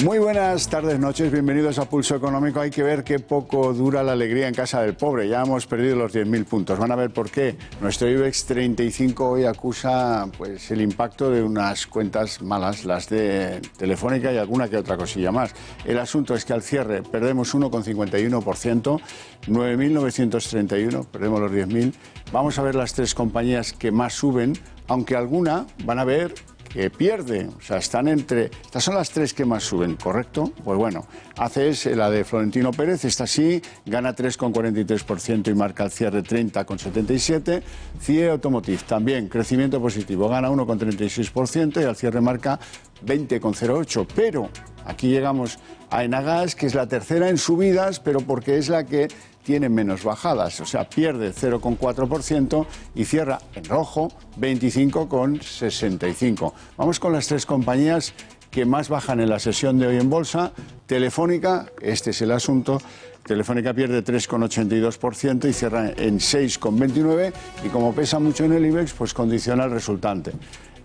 Muy buenas tardes, noches, bienvenidos a Pulso Económico. Hay que ver qué poco dura la alegría en casa del pobre. Ya hemos perdido los 10.000 puntos. Van a ver por qué. Nuestro IBEX 35 hoy acusa pues, el impacto de unas cuentas malas, las de Telefónica y alguna que otra cosilla más. El asunto es que al cierre perdemos 1,51%, 9.931, perdemos los 10.000. Vamos a ver las tres compañías que más suben, aunque alguna van a ver que pierde, o sea, están entre... Estas son las tres que más suben, ¿correcto? Pues bueno, ACS, la de Florentino Pérez, esta sí, gana 3,43% y marca el cierre 30,77%. CIE Automotive, también, crecimiento positivo, gana 1,36% y al cierre marca 20,08%. Pero aquí llegamos a Enagas, que es la tercera en subidas, pero porque es la que tiene menos bajadas, o sea, pierde 0,4% y cierra en rojo 25,65. Vamos con las tres compañías que más bajan en la sesión de hoy en bolsa. Telefónica, este es el asunto. Telefónica pierde 3,82% y cierra en 6,29 y como pesa mucho en el IBEX, pues condiciona el resultante.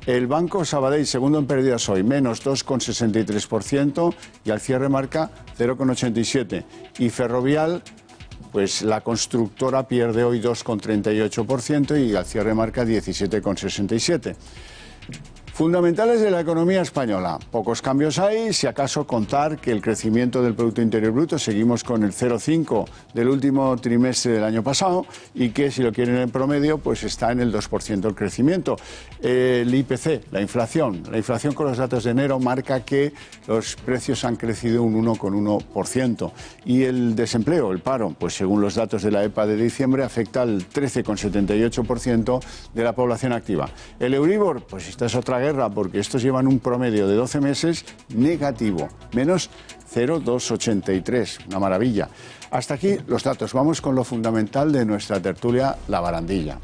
El Banco Sabadell, segundo en pérdidas hoy, menos 2,63% y al cierre marca 0,87. Y Ferrovial, pues la constructora pierde hoy 2,38% y al cierre marca 17,67. Fundamentales de la economía española. Pocos cambios hay, si acaso contar que el crecimiento del Producto Interior Bruto seguimos con el 0,5 del último trimestre del año pasado y que si lo quieren en promedio pues está en el 2% el crecimiento. El IPC, la inflación con los datos de enero marca que los precios han crecido un 1,1% y el desempleo, el paro, pues según los datos de la EPA de diciembre afecta al 13,78% de la población activa. El Euribor, pues esta es otra guerra porque estos llevan un promedio de 12 meses negativo, menos 0,283, una maravilla. Hasta aquí los datos, vamos con lo fundamental de nuestra tertulia, la barandilla.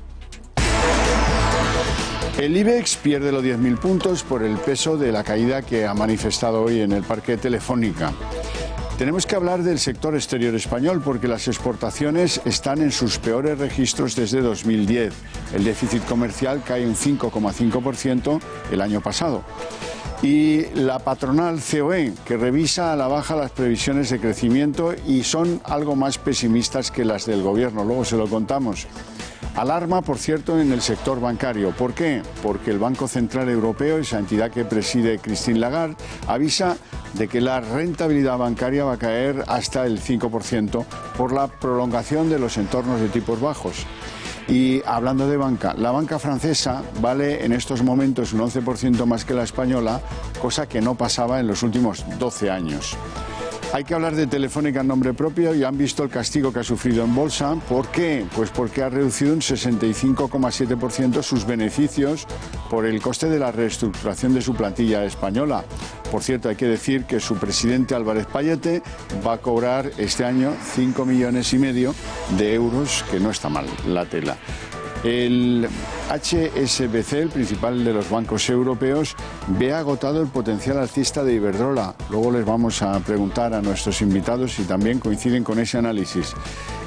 El IBEX pierde los 10.000 puntos por el peso de la caída que ha manifestado hoy en el parque Telefónica. Tenemos que hablar del sector exterior español porque las exportaciones están en sus peores registros desde 2010. El déficit comercial cae un 5,5% el año pasado. Y la patronal COE, que revisa a la baja las previsiones de crecimiento y son algo más pesimistas que las del gobierno, luego se lo contamos. Alarma, por cierto, en el sector bancario. ¿Por qué? Porque el Banco Central Europeo, esa entidad que preside Christine Lagarde, avisa de que la rentabilidad bancaria va a caer hasta el 5% por la prolongación de los entornos de tipos bajos. Y hablando de banca, la banca francesa vale en estos momentos un 11% más que la española, cosa que no pasaba en los últimos 12 años. Hay que hablar de Telefónica en nombre propio y han visto el castigo que ha sufrido en bolsa. ¿Por qué? Pues porque ha reducido un 65,7% sus beneficios por el coste de la reestructuración de su plantilla española. Por cierto, hay que decir que su presidente Álvarez Pallete va a cobrar este año 5,5 millones de euros, que no está mal la tela. El HSBC, el principal de los bancos europeos, ve agotado el potencial alcista de Iberdrola. Luego les vamos a preguntar a nuestros invitados si también coinciden con ese análisis.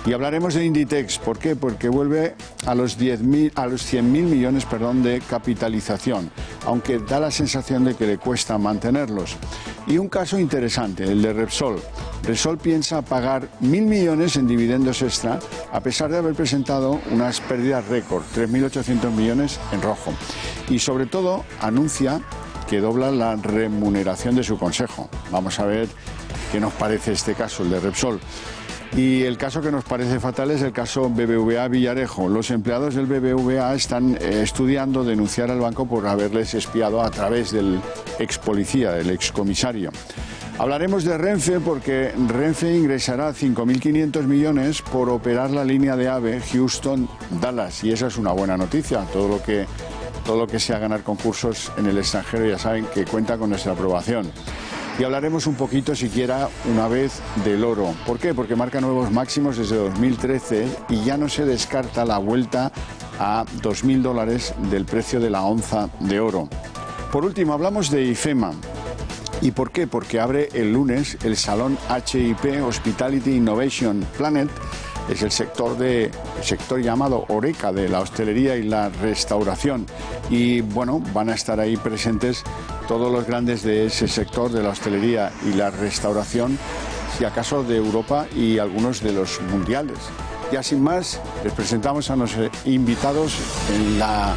Y hablaremos de Inditex. ¿Por qué? Porque vuelve a los 100.000 millones de capitalización, aunque da la sensación de que le cuesta mantenerlos. Y un caso interesante, el de Repsol. Repsol piensa pagar 1.000 millones en dividendos extra, a pesar de haber presentado unas pérdidas récord, 3.800 millones en rojo. Y sobre todo anuncia que dobla la remuneración de su consejo. Vamos a ver qué nos parece este caso, el de Repsol. Y el caso que nos parece fatal es el caso BBVA Villarejo. Los empleados del BBVA están estudiando denunciar al banco por haberles espiado a través del ex policía, del ex comisario. Hablaremos de Renfe porque Renfe ingresará 5.500 millones por operar la línea de AVE Houston-Dallas y esa es una buena noticia. Todo lo que sea ganar concursos en el extranjero ya saben que cuenta con nuestra aprobación. Y hablaremos un poquito, siquiera una vez, del oro. ¿Por qué? Porque marca nuevos máximos desde 2013 y ya no se descarta la vuelta a $2.000 del precio de la onza de oro. Por último, hablamos de IFEMA. ¿Y por qué? Porque abre el lunes el salón HIP Hospitality Innovation Planet. Es el sector llamado Horeca de la hostelería y la restauración. Y bueno, van a estar ahí presentes todos los grandes de ese sector de la hostelería y la restauración, si acaso de Europa y algunos de los mundiales. Ya sin más, les presentamos a nuestros invitados en la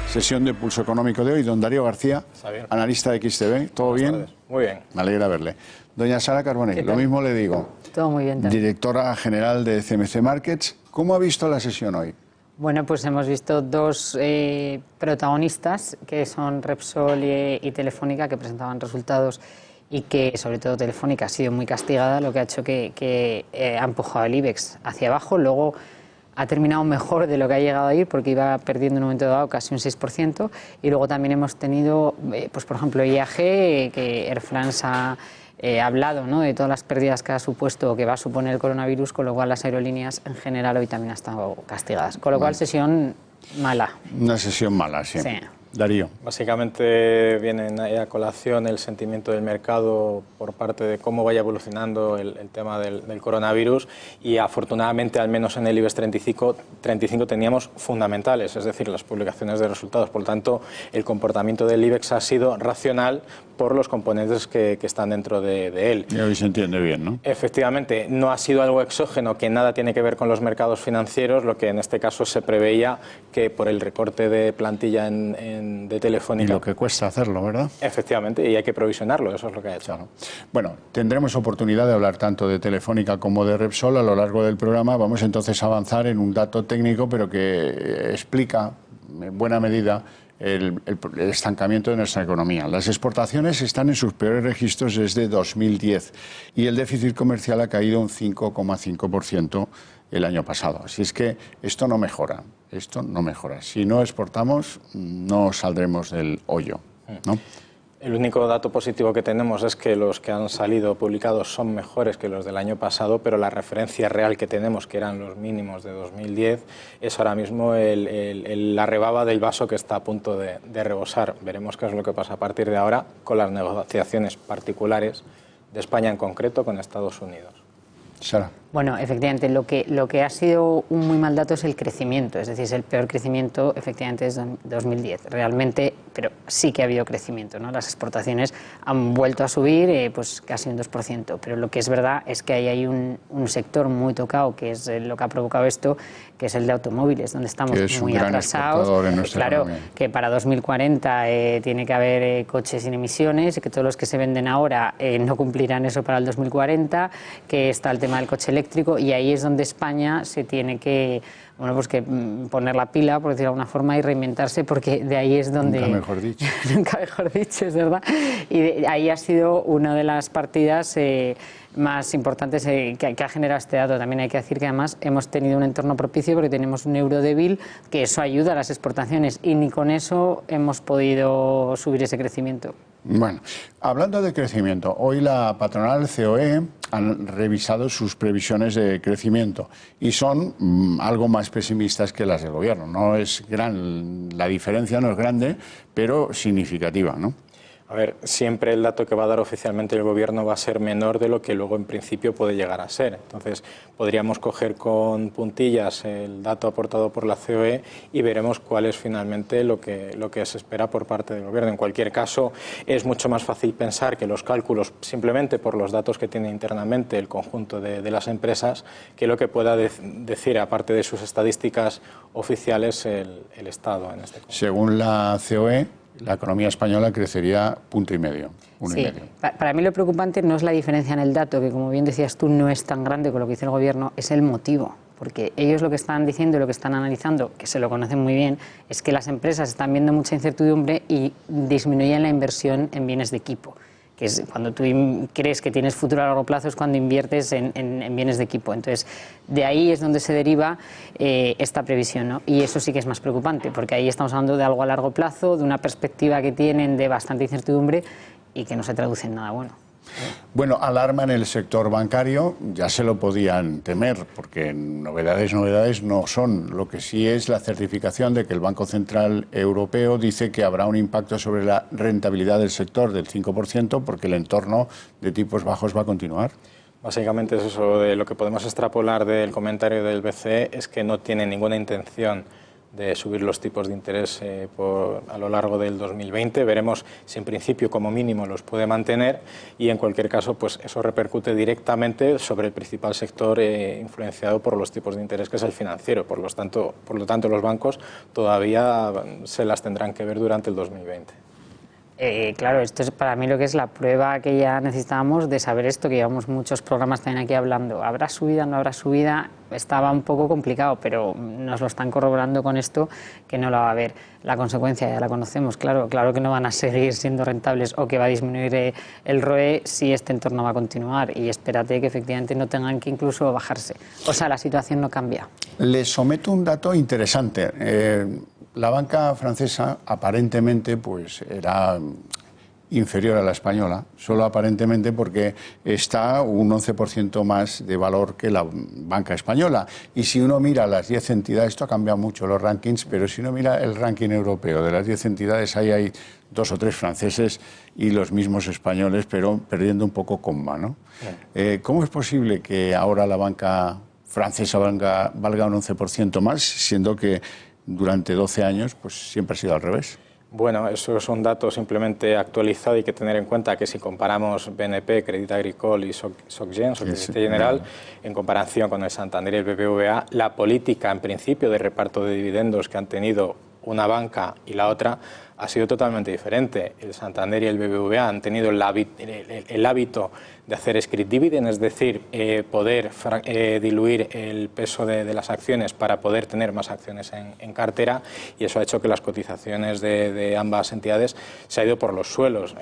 sesión de Pulso Económico de hoy. Don Darío García, analista de XTV. ¿Todo bien? Buenas tardes. Muy bien. Me alegra verle. Doña Sara Carbonell, lo mismo le digo. Todo muy bien también. Directora general de CMC Markets. ¿Cómo ha visto la sesión hoy? Bueno, pues hemos visto dos protagonistas, que son Repsol y Telefónica, que presentaban resultados y que, sobre todo, Telefónica ha sido muy castigada, lo que ha hecho que ha empujado el IBEX hacia abajo. Luego ha terminado mejor de lo que ha llegado a ir, porque iba perdiendo en un momento dado casi un 6%. Y luego también hemos tenido, pues por ejemplo, IAG, que Air France ha hablado, ¿no?, de todas las pérdidas que ha supuesto o que va a suponer el coronavirus, con lo cual las aerolíneas en general hoy también han estado castigadas. Con lo cual, sesión mala. Una sesión mala, sí. Darío. Básicamente viene a colación el sentimiento del mercado por parte de cómo vaya evolucionando el tema del coronavirus, y afortunadamente, al menos en el IBEX 35 teníamos fundamentales, es decir, las publicaciones de resultados. Por lo tanto, el comportamiento del IBEX ha sido racional por los componentes que están dentro de él. Y hoy se entiende bien, ¿no? Efectivamente, no ha sido algo exógeno que nada tiene que ver con los mercados financieros, lo que en este caso se preveía que por el recorte de plantilla de Telefónica. Y lo que cuesta hacerlo, ¿verdad? Efectivamente, y hay que provisionarlo, eso es lo que ha hecho. Claro. Bueno, tendremos oportunidad de hablar tanto de Telefónica como de Repsol a lo largo del programa. Vamos entonces a avanzar en un dato técnico, pero que explica en buena medida el estancamiento de nuestra economía. Las exportaciones están en sus peores registros desde 2010 y el déficit comercial ha caído un 5,5% el año pasado. Así es que esto no mejora, Si no exportamos, no saldremos del hoyo, ¿no? El único dato positivo que tenemos es que los que han salido publicados son mejores que los del año pasado, pero la referencia real que tenemos, que eran los mínimos de 2010, es ahora mismo la rebaba del vaso que está a punto de rebosar. Veremos qué es lo que pasa a partir de ahora con las negociaciones particulares de España en concreto con Estados Unidos. Sara. Bueno, efectivamente, lo que ha sido un muy mal dato es el crecimiento, es decir, es el peor crecimiento efectivamente desde 2010, realmente, pero sí que ha habido crecimiento, ¿no? Las exportaciones han vuelto a subir pues casi un 2%, pero lo que es verdad es que ahí hay un sector muy tocado, que es lo que ha provocado esto, que es el de automóviles, donde estamos muy atrasados. Claro, economía. Que para 2040 tiene que haber coches sin emisiones, y que todos los que se venden ahora no cumplirán eso para el 2040, que está el tema del coche eléctrico, y ahí es donde España se tiene que, bueno, pues que poner la pila, por decirlo de alguna forma, y reinventarse, porque de ahí es donde... Nunca mejor dicho. Nunca mejor dicho, es verdad. Y ahí ha sido una de las partidas más importantes que ha generado este dato. También hay que decir que además hemos tenido un entorno propicio porque tenemos un euro débil, que eso ayuda a las exportaciones, y ni con eso hemos podido subir ese crecimiento. Bueno, hablando de crecimiento, hoy la patronal COE han revisado sus previsiones de crecimiento y son algo más pesimistas que las del gobierno. No es gran, la diferencia no es grande, pero significativa, ¿no? A ver, siempre el dato que va a dar oficialmente el Gobierno va a ser menor de lo que luego en principio puede llegar a ser. Entonces, podríamos coger con puntillas el dato aportado por la COE y veremos cuál es finalmente lo que se espera por parte del Gobierno. En cualquier caso, es mucho más fácil pensar que los cálculos, simplemente por los datos que tiene internamente el conjunto de las empresas, que lo que pueda decir, aparte de sus estadísticas oficiales, el Estado en este caso. Según la COE, la economía española crecería 1,5 puntos. Sí, para mí lo preocupante no es la diferencia en el dato, que como bien decías tú no es tan grande con lo que dice el Gobierno, es el motivo. Porque ellos lo que están diciendo y lo que están analizando, que se lo conocen muy bien, es que las empresas están viendo mucha incertidumbre y disminuyen la inversión en bienes de equipo. Que es cuando tú crees que tienes futuro a largo plazo, es cuando inviertes en bienes de equipo. Entonces, de ahí es donde se deriva esta previsión, ¿no? Y eso sí que es más preocupante, porque ahí estamos hablando de algo a largo plazo, de una perspectiva que tienen de bastante incertidumbre y que no se traduce en nada bueno. Bueno, alarma en el sector bancario, ya se lo podían temer, porque novedades no son. Lo que sí es la certificación de que el Banco Central Europeo dice que habrá un impacto sobre la rentabilidad del sector del 5%, porque el entorno de tipos bajos va a continuar. Básicamente es eso, de lo que podemos extrapolar del comentario del BCE es que no tiene ninguna intención de subir los tipos de interés a lo largo del 2020. Veremos si en principio como mínimo los puede mantener y en cualquier caso pues eso repercute directamente sobre el principal sector influenciado por los tipos de interés, que es el financiero. Por lo tanto los bancos todavía se las tendrán que ver durante el 2020. Claro, esto es para mí lo que es la prueba que ya necesitábamos de saber esto, que llevamos muchos programas también aquí hablando. ¿Habrá subida, no habrá subida? Estaba un poco complicado, pero nos lo están corroborando con esto, que no la va a haber. La consecuencia ya la conocemos, claro que no van a seguir siendo rentables o que va a disminuir el ROE si este entorno va a continuar. Y espérate que efectivamente no tengan que incluso bajarse. O sea, la situación no cambia. Les someto un dato interesante. La banca francesa aparentemente pues era inferior a la española, solo aparentemente, porque está un 11% más de valor que la banca española. Y si uno mira las 10 entidades, esto ha cambiado mucho los rankings, pero si uno mira el ranking europeo de las 10 entidades, ahí hay 2 o 3 franceses y los mismos españoles, pero perdiendo un poco con mano. ¿Cómo es posible que ahora la banca francesa valga un 11% más, siendo que durante 12 años pues siempre ha sido al revés? Bueno, eso es un dato simplemente actualizado. Hay que tener en cuenta que si comparamos BNP, Crédit Agricole y SocGen, Société Générale, en comparación con el Santander y el BBVA, la política en principio de reparto de dividendos que han tenido una banca y la otra ha sido totalmente diferente. El Santander y el BBVA han tenido el hábito de hacer scrip dividend, es decir, poder diluir el peso de las acciones para poder tener más acciones en cartera, y eso ha hecho que las cotizaciones de ambas entidades se han ido por los suelos.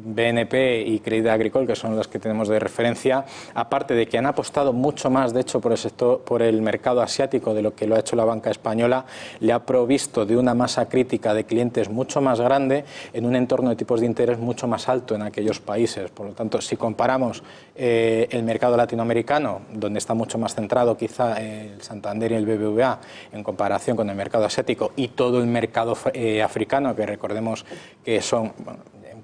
BNP y Crédit Agricole, que son las que tenemos de referencia, aparte de que han apostado mucho más, de hecho, por el mercado asiático de lo que lo ha hecho la banca española, le ha provisto de una masa crítica de clientes mucho más grande en un entorno de tipos de interés mucho más alto en aquellos países. Por lo tanto, si comparamos el mercado latinoamericano, donde está mucho más centrado quizá el Santander y el BBVA, en comparación con el mercado asiático y todo el mercado africano, que recordemos que son...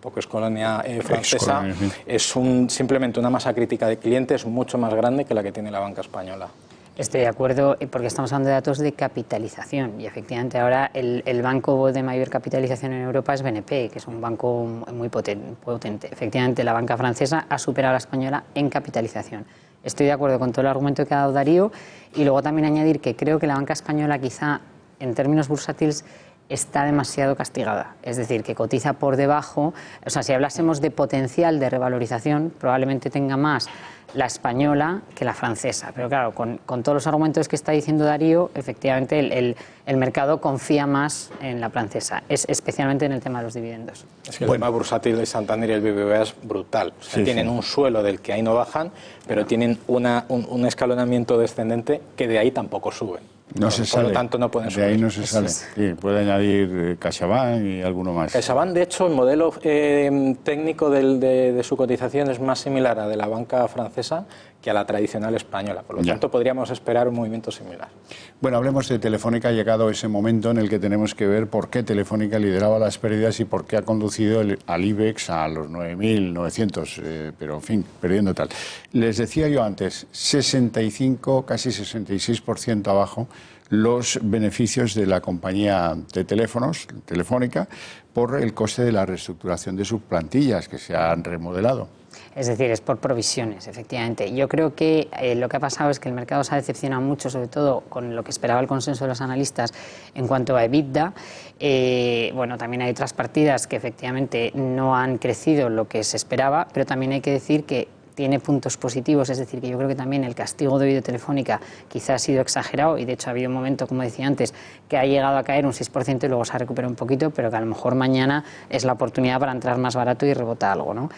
poco es colonia francesa, es simplemente una masa crítica de clientes mucho más grande que la que tiene la banca española. Estoy de acuerdo, porque estamos hablando de datos de capitalización y efectivamente ahora el banco de mayor capitalización en Europa es BNP, que es un banco muy potente. Efectivamente, la banca francesa ha superado a la española en capitalización. Estoy de acuerdo con todo el argumento que ha dado Darío, y luego también añadir que creo que la banca española quizá en términos bursátiles está demasiado castigada, es decir, que cotiza por debajo. O sea, si hablásemos de potencial de revalorización, probablemente tenga más la española que la francesa. Pero claro, con todos los argumentos que está diciendo Darío, efectivamente el mercado confía más en la francesa, especialmente en el tema de los dividendos. Es que el tema bursátil de Santander y el BBVA es brutal. O sea, tienen un suelo del que ahí no bajan, pero tienen un escalonamiento descendente que de ahí tampoco suben. Por lo tanto, no pueden subir. De ahí no se sale. Sí, puede añadir CaixaBank y alguno más. CaixaBank, de hecho, el modelo técnico de su cotización es más similar a de la banca francesa que a la tradicional española. Por lo tanto, podríamos esperar un movimiento similar. Bueno, hablemos de Telefónica. Ha llegado ese momento en el que tenemos que ver por qué Telefónica lideraba las pérdidas y por qué ha conducido al IBEX a los 9.900, pero en fin, perdiendo tal. Les decía yo antes, 65, casi 66% abajo los beneficios de la compañía de teléfonos, Telefónica, por el coste de la reestructuración de sus plantillas que se han remodelado. Es decir, es por provisiones, efectivamente. Yo creo que lo que ha pasado es que el mercado se ha decepcionado mucho, sobre todo con lo que esperaba el consenso de los analistas en cuanto a EBITDA. Bueno, también hay otras partidas que efectivamente no han crecido lo que se esperaba, pero también hay que decir que tiene puntos positivos, es decir, que yo creo que también el castigo debido a Telefónica quizás ha sido exagerado y de hecho ha habido un momento, como decía antes, que ha llegado a caer un 6% y luego se ha recuperado un poquito, pero que a lo mejor mañana es la oportunidad para entrar más barato y rebota algo, ¿no?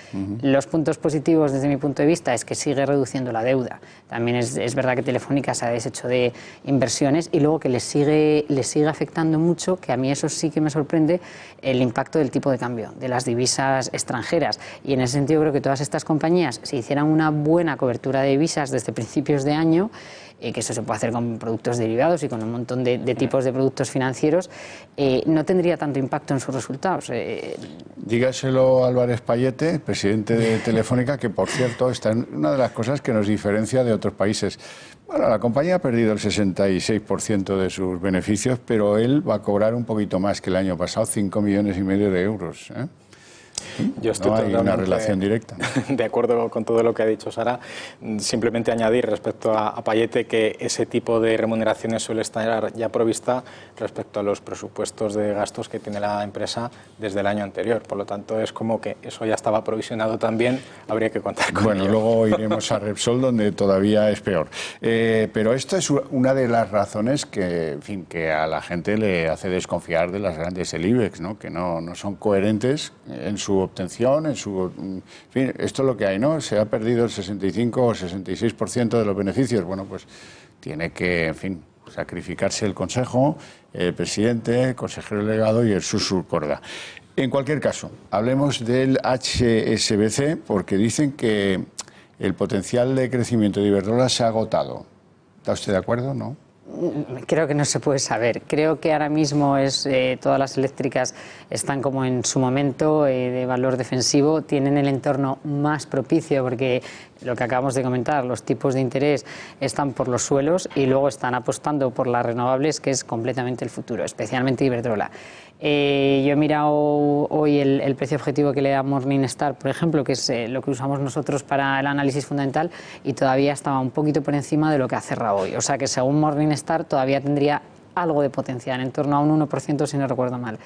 Los puntos positivos desde mi punto de vista es que sigue reduciendo la deuda. También es verdad que Telefónica se ha deshecho de inversiones y luego que le sigue afectando mucho, que a mí eso sí que me sorprende, el impacto del tipo de cambio, de las divisas extranjeras. Y en ese sentido creo que todas estas compañías, si hicieran una buena cobertura de divisas desde principios de año, que eso se puede hacer con productos derivados y con un montón de tipos de productos financieros, no tendría tanto impacto en sus resultados. Dígaselo a Álvarez Payete, presidente de Telefónica, que por cierto está en una de las cosas que nos diferencia de otros países. Bueno, la compañía ha perdido el 66% de sus beneficios, pero él va a cobrar un poquito más que el año pasado, 5,5 millones de euros, ¿eh? Yo estoy no hay una relación directa. De acuerdo con todo lo que ha dicho Sara. Simplemente añadir respecto a Payete que ese tipo de remuneraciones suele estar ya provista respecto a los presupuestos de gastos que tiene la empresa desde el año anterior. Por lo tanto, es como que eso ya estaba provisionado también, habría que contar con ello. Luego iremos a Repsol, donde todavía es peor. Pero esto es una de las razones que, en fin, que a la gente le hace desconfiar de las grandes del IBEX, ¿no? Que no son coherentes en su obtención, en fin, esto es lo que hay, ¿no? Se ha perdido el 65 o 66% de los beneficios. Bueno, pues tiene que, en fin, sacrificarse el Consejo, el presidente, el consejero delegado y el Susurcorda. En cualquier caso, hablemos del HSBC, porque dicen que el potencial de crecimiento de Iberdrola se ha agotado. ¿Está usted de acuerdo, no? Creo que no se puede saber. Creo que ahora mismo todas las eléctricas están como en su momento de valor defensivo, tienen el entorno más propicio porque lo que acabamos de comentar, los tipos de interés están por los suelos y luego están apostando por las renovables, que es completamente el futuro, especialmente Iberdrola. Yo he mirado hoy el precio objetivo que le da Morningstar, por ejemplo, que es lo que usamos nosotros para el análisis fundamental, y todavía estaba un poquito por encima de lo que ha cerrado hoy. O sea que según Morningstar todavía tendría algo de potencial, en torno a un 1% si no recuerdo mal.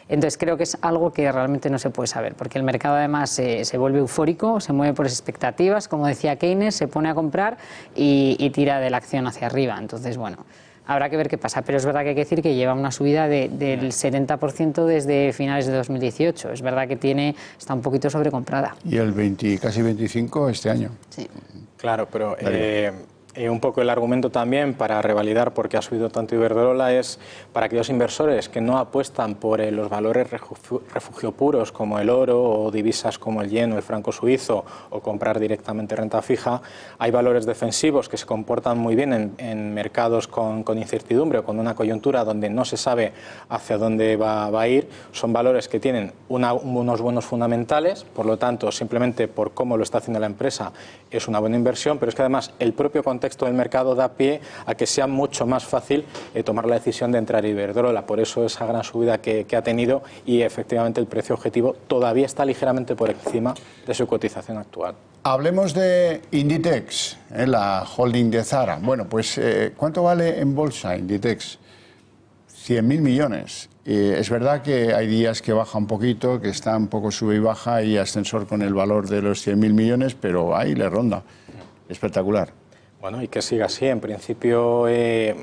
Entonces creo que es algo que realmente no se puede saber, porque el mercado además se vuelve eufórico, se mueve por expectativas, como decía Keynes, se pone a comprar y tira de la acción hacia arriba. Entonces, bueno, habrá que ver qué pasa, pero es verdad que hay que decir que lleva una subida del 70% desde finales de 2018. Es verdad que está un poquito sobrecomprada. Y el casi 25% este año. Sí. Claro, pero un poco el argumento también para revalidar por qué ha subido tanto Iberdrola es para aquellos inversores que no apuestan por los valores refugio puros como el oro o divisas como el yen o el franco suizo o comprar directamente renta fija. Hay valores defensivos que se comportan muy bien en mercados con incertidumbre o con una coyuntura donde no se sabe hacia dónde va a ir. Son valores que tienen unos buenos fundamentales, por lo tanto, simplemente por cómo lo está haciendo la empresa es una buena inversión, pero es que además el propio contexto del mercado da pie a que sea mucho más fácil tomar la decisión de entrar a Iberdrola. Por eso esa gran subida que ha tenido y efectivamente el precio objetivo todavía está ligeramente por encima de su cotización actual. Hablemos de Inditex, la holding de Zara. Bueno, pues ¿cuánto vale en bolsa Inditex? 100.000 millones. Es verdad que hay días que baja un poquito, que está un poco sube y baja y ascensor con el valor de los 100.000 millones, pero ahí le ronda. Espectacular. Bueno, y que siga así. En principio,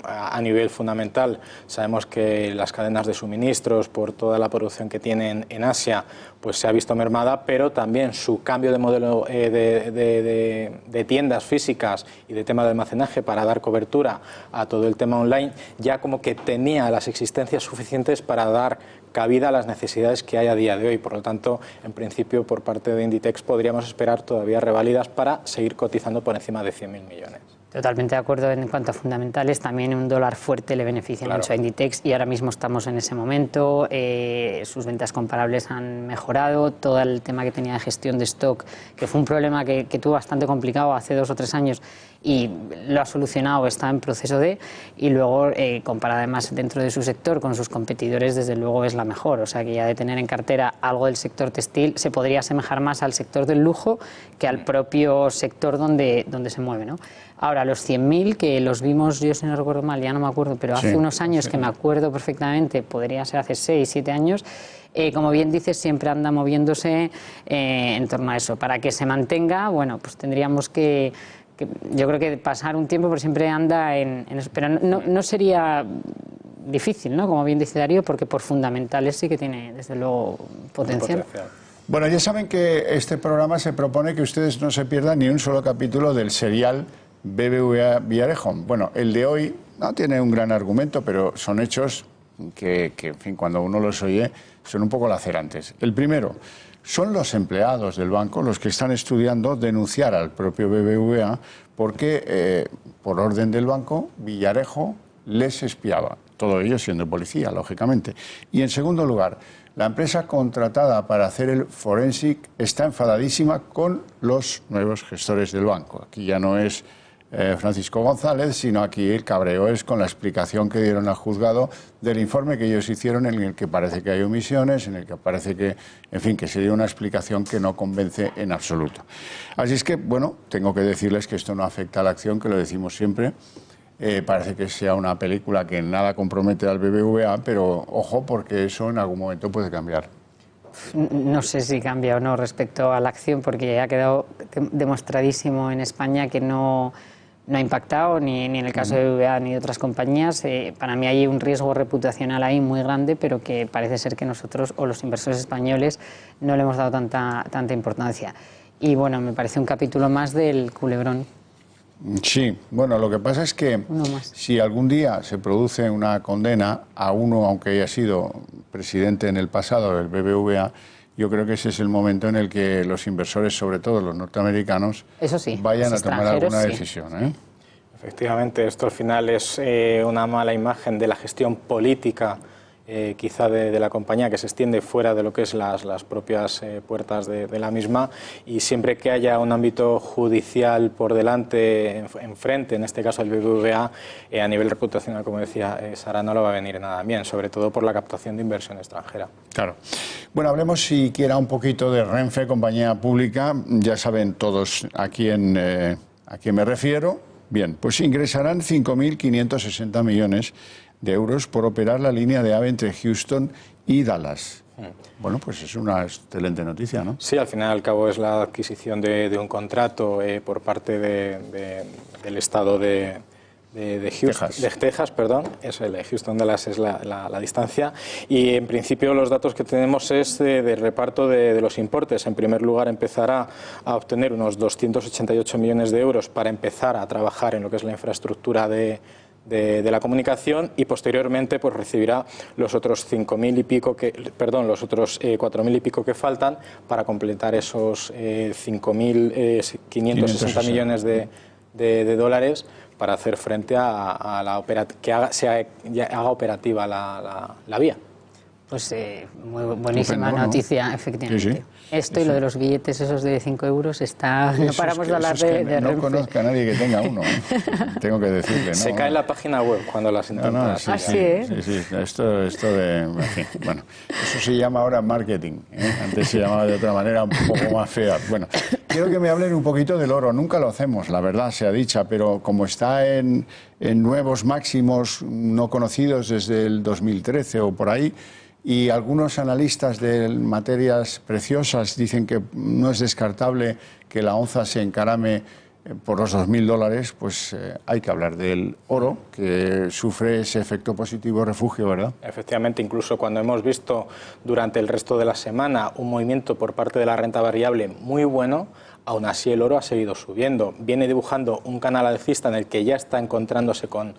a nivel fundamental, sabemos que las cadenas de suministros, por toda la producción que tienen en Asia, pues se ha visto mermada, pero también su cambio de modelo de tiendas físicas y de tema de almacenaje para dar cobertura a todo el tema online, ya como que tenía las existencias suficientes para dar cabida a las necesidades que hay a día de hoy. Por lo tanto, en principio, por parte de Inditex podríamos esperar todavía reválidas para seguir cotizando por encima de 100.000 millones. Totalmente de acuerdo en cuanto a fundamentales. También un dólar fuerte le beneficia mucho a Inditex y ahora mismo estamos en ese momento. Sus ventas comparables han mejorado. Todo el tema que tenía de gestión de stock, que fue un problema que tuvo bastante complicado hace 2 o 3 años y lo ha solucionado, está en proceso de. Y luego, comparada además dentro de su sector con sus competidores, desde luego es la mejor. O sea que ya de tener en cartera algo del sector textil se podría asemejar más al sector del lujo que al propio sector donde se mueve, ¿no? Ahora, ahora los 100.000, que los vimos, yo si no recuerdo mal, ya no me acuerdo, pero hace unos años que me acuerdo perfectamente, podría ser hace 6, 7 años, como bien dices, siempre anda moviéndose en torno a eso. Para que se mantenga, bueno, pues tendríamos que yo creo que pasar un tiempo, pero siempre anda en eso. Pero no sería difícil, ¿no? Como bien dice Darío, porque por fundamentales sí que tiene, desde luego, potencial. Bueno, ya saben que este programa se propone que ustedes no se pierdan ni un solo capítulo del serial BBVA Villarejo. Bueno, el de hoy no tiene un gran argumento, pero son hechos que, en fin, cuando uno los oye, son un poco lacerantes. El primero, son los empleados del banco los que están estudiando denunciar al propio BBVA porque, por orden del banco, Villarejo les espiaba. Todo ello siendo policía, lógicamente. Y en segundo lugar, la empresa contratada para hacer el forensic está enfadadísima con los nuevos gestores del banco. Aquí ya no es Francisco González, sino aquí el cabreo es con la explicación que dieron al juzgado del informe que ellos hicieron, en el que parece que hay omisiones, en el que parece que, en fin, que se dio una explicación que no convence en absoluto. Así es que, bueno, tengo que decirles que esto no afecta a la acción, que lo decimos siempre. Parece que sea una película que nada compromete al BBVA, pero ojo, porque eso en algún momento puede cambiar. No sé si cambia o no respecto a la acción, porque ha quedado demostradísimo en España que no ha impactado ni en el caso de BBVA ni de otras compañías. Para mí hay un riesgo reputacional ahí muy grande, pero que parece ser que nosotros o los inversores españoles no le hemos dado tanta importancia. Y bueno, me parece un capítulo más del culebrón. Sí, bueno, lo que pasa es que si algún día se produce una condena a uno, aunque haya sido presidente en el pasado del BBVA, yo creo que ese es el momento en el que los inversores, sobre todo los norteamericanos, vayan a tomar alguna decisión, ¿eh? Efectivamente, esto al final es una mala imagen de la gestión política quizá de la compañía, que se extiende fuera de lo que es las propias puertas de la misma, y siempre que haya un ámbito judicial por delante, enfrente, en este caso el BBVA, a nivel reputacional, como decía Sara, no lo va a venir nada bien, sobre todo por la captación de inversión extranjera. Claro. Bueno, hablemos siquiera un poquito de Renfe, compañía pública. Ya saben todos a quién me refiero. Bien, pues ingresarán 5.560 millones de euros por operar la línea de AVE entre Houston y Dallas. Bueno, pues es una excelente noticia, ¿no? Sí, al final y al cabo es la adquisición de un contrato por parte del estado de Houston, Texas, perdón, es el de Houston, Dallas es la distancia, y en principio los datos que tenemos es de reparto de los importes. En primer lugar, empezará a obtener unos 288 millones de euros para empezar a trabajar en lo que es la infraestructura de la comunicación, y posteriormente pues recibirá los otros 5.000 y pico los otros 4.000 y pico que faltan para completar esos 5.560 millones de dólares para hacer frente a que haga operativa la vía. Pues muy buenísima noticia, ¿no? Efectivamente. Sí. Esto y lo de los billetes esos de 5 euros está... No paramos de hablar de Renfe. No conozco a nadie que tenga uno, tengo que decirle, ¿no? Se cae en la página web cuando las intentas. Sí, esto de... En fin, bueno, eso se llama ahora marketing, ¿eh? Antes se llamaba de otra manera, un poco más fea. Bueno, quiero que me hablen un poquito del oro. Nunca lo hacemos, la verdad sea dicha, pero como está en nuevos máximos no conocidos desde el 2013 o por ahí, y algunos analistas de materias preciosas dicen que no es descartable que la onza se encarame por los $2.000, pues hay que hablar del oro, que sufre ese efecto positivo refugio, ¿verdad? Efectivamente, incluso cuando hemos visto durante el resto de la semana un movimiento por parte de la renta variable muy bueno, aún así el oro ha seguido subiendo. Viene dibujando un canal alcista en el que ya está encontrándose con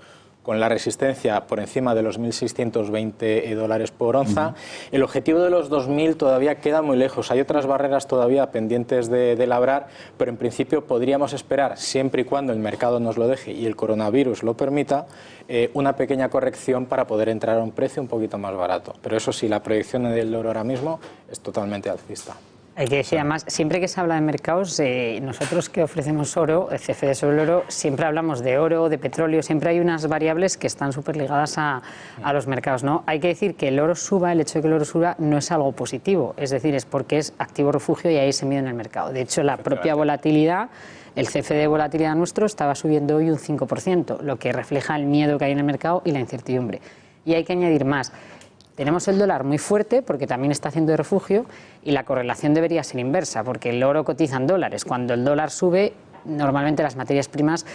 la resistencia por encima de los $1.620 por onza. El objetivo de los 2.000 todavía queda muy lejos. Hay otras barreras todavía pendientes de labrar, pero en principio podríamos esperar, siempre y cuando el mercado nos lo deje y el coronavirus lo permita, una pequeña corrección para poder entrar a un precio un poquito más barato. Pero eso sí, la proyección del oro ahora mismo es totalmente alcista. Hay que decir, además, siempre que se habla de mercados, nosotros que ofrecemos oro, el CFD sobre el oro, siempre hablamos de oro, de petróleo, siempre hay unas variables que están súper ligadas a los mercados, ¿no? Hay que decir que el oro suba, el hecho de que el oro suba no es algo positivo, es decir, es porque es activo refugio y ahí se mide en el mercado. De hecho, la propia volatilidad, el CFD de volatilidad nuestro estaba subiendo hoy un 5%, lo que refleja el miedo que hay en el mercado y la incertidumbre. Y hay que añadir más. Tenemos el dólar muy fuerte porque también está haciendo de refugio y la correlación debería ser inversa porque el oro cotiza en dólares. Cuando el dólar sube, normalmente las materias primas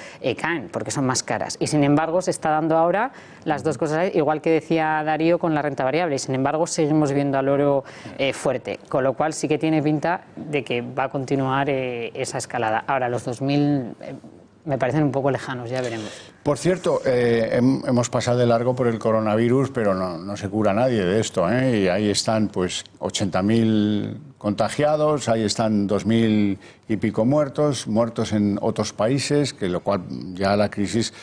caen porque son más caras. Y sin embargo se está dando ahora las dos cosas, igual que decía Darío con la renta variable. Y sin embargo seguimos viendo al oro fuerte. Con lo cual sí que tiene pinta de que va a continuar esa escalada. Ahora los 2000... me parecen un poco lejanos, ya veremos. Por cierto, hemos pasado de largo por el coronavirus, pero no se cura nadie de esto, ¿eh? Y ahí están pues 80.000 contagiados, ahí están 2.000 y pico muertos en otros países, que lo cual ya la crisis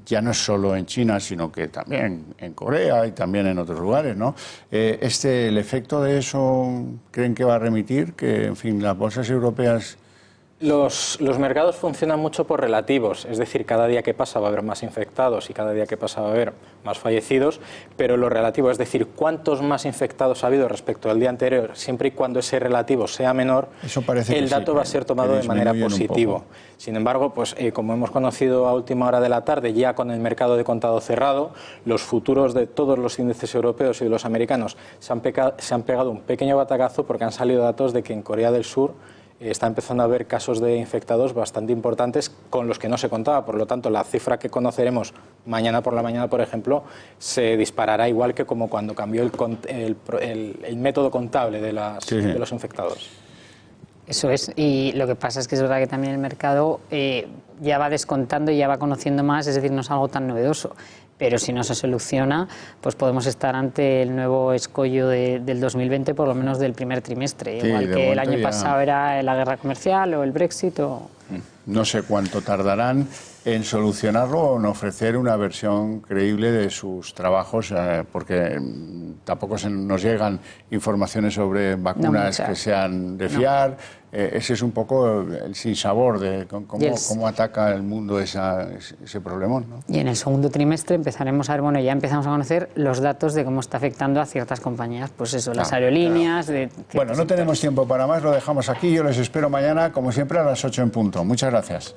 ya no es solo en China, sino que también en Corea y también en otros lugares, ¿no? ¿El efecto de eso creen que va a remitir? Que, en fin, las bolsas europeas... Los mercados funcionan mucho por relativos, es decir, cada día que pasa va a haber más infectados y cada día que pasa va a haber más fallecidos, pero lo relativo, es decir, cuántos más infectados ha habido respecto al día anterior, siempre y cuando ese relativo sea menor, el dato va a ser tomado de manera positiva. Sin embargo, pues como hemos conocido a última hora de la tarde, ya con el mercado de contado cerrado, los futuros de todos los índices europeos y de los americanos se han pegado un pequeño batacazo porque han salido datos de que en Corea del Sur está empezando a haber casos de infectados bastante importantes con los que no se contaba. Por lo tanto, la cifra que conoceremos mañana por la mañana, por ejemplo, se disparará igual que como cuando cambió el método contable de los infectados. Eso es, y lo que pasa es que es verdad que también el mercado ya va descontando y ya va conociendo más, es decir, no es algo tan novedoso. Pero si no se soluciona, pues podemos estar ante el nuevo escollo del 2020, por lo menos del primer trimestre. Sí, igual que el año pasado era la guerra comercial o el Brexit. No sé cuánto tardarán en solucionarlo o en ofrecer una versión creíble de sus trabajos, porque tampoco nos llegan informaciones sobre vacunas que sean de fiar. Ese es un poco el sinsabor de cómo ataca el mundo ese problemón, ¿no? Y en el segundo trimestre empezaremos a ver, bueno, ya empezamos a conocer los datos de cómo está afectando a ciertas compañías, pues eso, las aerolíneas... Bueno, no tenemos tiempo para más, lo dejamos aquí, yo les espero mañana, como siempre, a las 8 en punto. Muchas gracias.